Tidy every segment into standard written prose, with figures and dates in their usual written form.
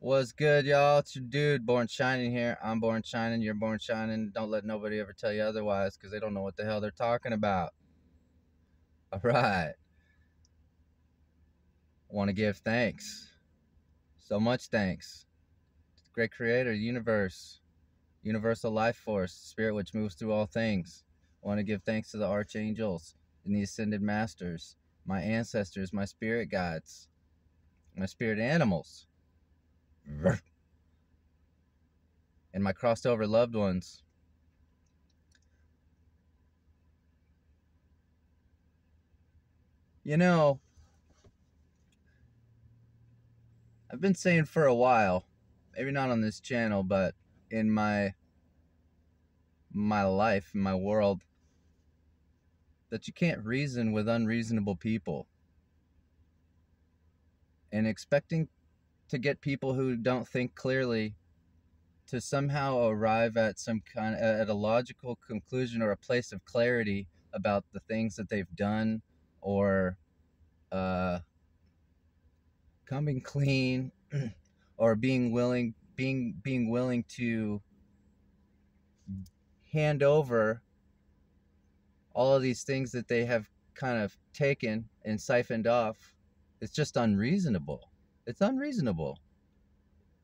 What's good, y'all? It's your dude, Born Shining here. I'm Born Shining, you're Born Shining. Don't let nobody ever tell you otherwise, because they don't know what the hell they're talking about. All right. I want to give thanks. So much thanks to the great creator, universe, universal life force, spirit which moves through all things. I want to give thanks to the archangels and the ascended masters, my ancestors, my spirit guides, my spirit animals, and my crossed over loved ones. You know, I've been saying for a while, maybe not on this channel, but in my life, in my world, that you can't reason with unreasonable people. And expecting to get people who don't think clearly to somehow arrive at at a logical conclusion or a place of clarity about the things that they've done, or coming clean or being willing to hand over all of these things that they have kind of taken and siphoned off. It's just unreasonable. It's unreasonable.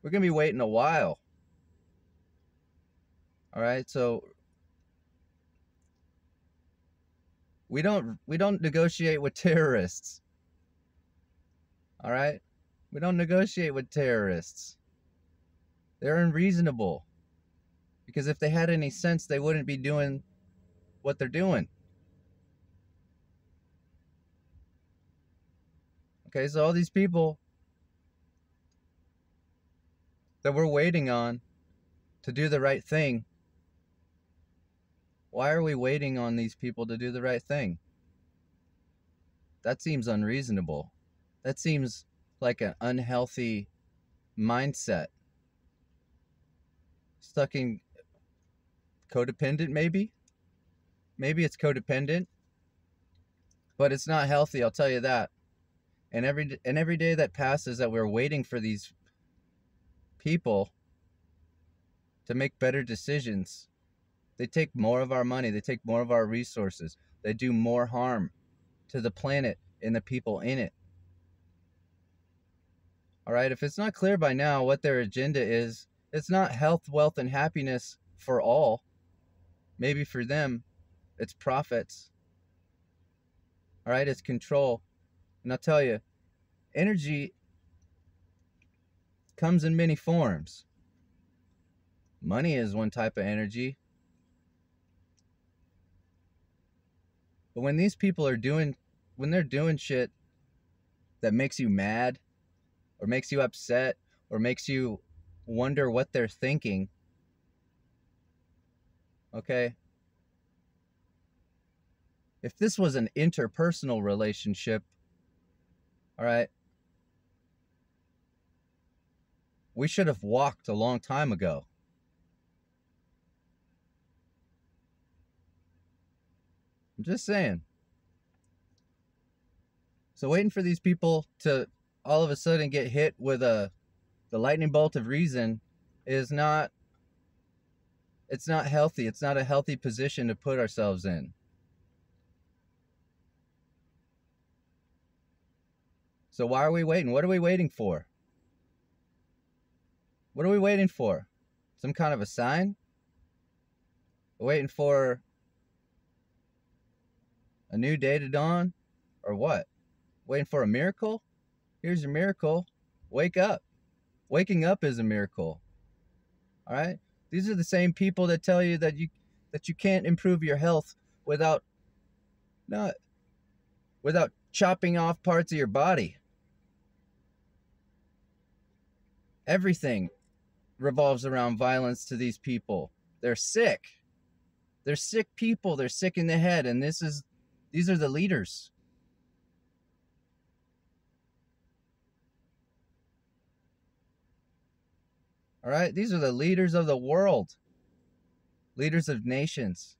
We're going to be waiting a while. All right? So we don't negotiate with terrorists. All right? We don't negotiate with terrorists. They're unreasonable. Because if they had any sense, they wouldn't be doing what they're doing. Okay, so all these people that we're waiting on to do the right thing, why are we waiting on these people to do the right thing? That seems unreasonable. That seems like an unhealthy mindset. Stuck in codependent, maybe? Maybe it's codependent, but it's not healthy, I'll tell you that. And every day that passes that we're waiting for these people to make better decisions, they take more of our money, they take more of our resources, they do more harm to the planet and the people in it. All right, if it's not clear by now what their agenda is, it's not health, wealth, and happiness for all. Maybe for them, it's profits. All right, it's control. And I'll tell you, energy comes in many forms. Money is one type of energy. But when these people are doing shit that makes you mad, or makes you upset, or makes you wonder what they're thinking, okay? If this was an interpersonal relationship, all right, we should have walked a long time ago. I'm just saying. So waiting for these people to all of a sudden get hit with the lightning bolt of reason is not, it's not healthy. It's not a healthy position to put ourselves in. So why are we waiting? What are we waiting for? What are we waiting for? Some kind of a sign? We're waiting for a new day to dawn? Or what? Waiting for a miracle? Here's your miracle. Wake up. Waking up is a miracle. All right? These are the same people that tell you that you can't improve your health without chopping off parts of your body. Everything revolves around violence to these people. They're sick. They're sick people. They're sick in the head, and these are the leaders. All right? These are the leaders of the world. Leaders of nations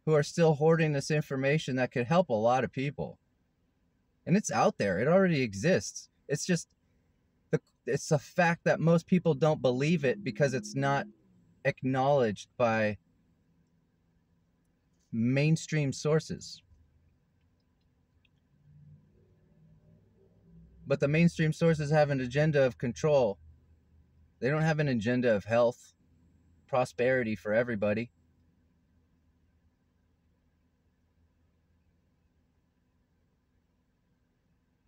who are still hoarding this information that could help a lot of people. And it's out there. It already exists. It's just it's a fact that most people don't believe it because it's not acknowledged by mainstream sources. But the mainstream sources have an agenda of control. They don't have an agenda of health, prosperity for everybody.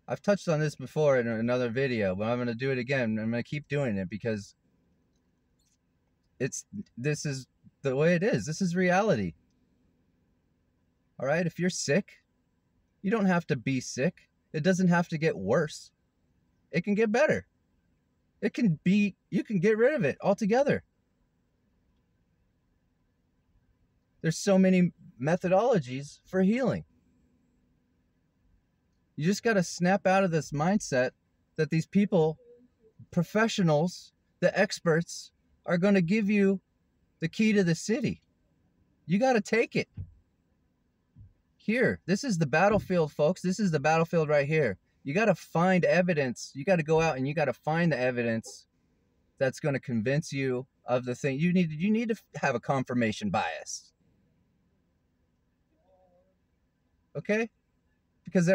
I've touched on this before in another video, but I'm going to do it again. I'm going to keep doing it because this is the way it is. This is reality. All right? If you're sick, you don't have to be sick. It doesn't have to get worse. It can get better. You can get rid of it altogether. There's so many methodologies for healing. You just got to snap out of this mindset that these people, professionals, the experts, are going to give you the key to the city. You got to take it. Here, this is the battlefield, folks. This is the battlefield right here. You got to find evidence. You got to go out and you got to find the evidence that's going to convince you of the thing. You need to have a confirmation bias. Okay? Because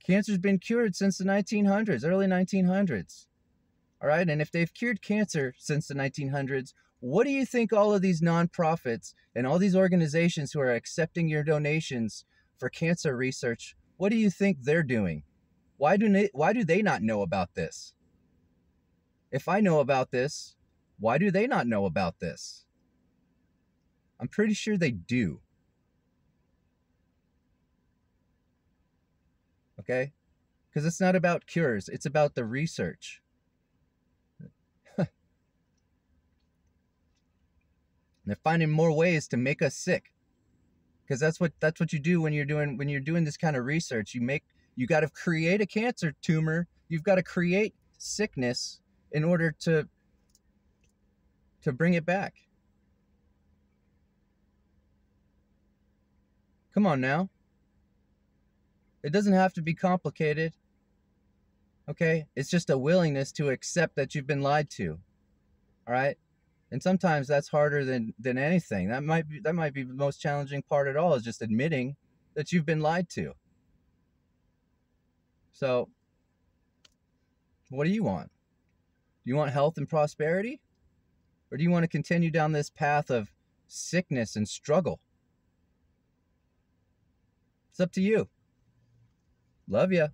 cancer's been cured since the 1900s, early 1900s. All right? And if they've cured cancer since the 1900s, what do you think all of these nonprofits and all these organizations who are accepting your donations for cancer research, what do you think they're doing? Why do they not know about this? If I know about this, why do they not know about this? I'm pretty sure they do. Okay? Because it's not about cures. It's about the research. They're finding more ways to make us sick. Because that's what you do when you're doing this kind of research. You got to create a cancer tumor. You've got to create sickness in order to bring it back. Come on now. It doesn't have to be complicated. Okay? It's just a willingness to accept that you've been lied to. All right? And sometimes that's harder than anything. That might be the most challenging part at all, is just admitting that you've been lied to. So, what do you want? Do you want health and prosperity? Or do you want to continue down this path of sickness and struggle? It's up to you. Love ya.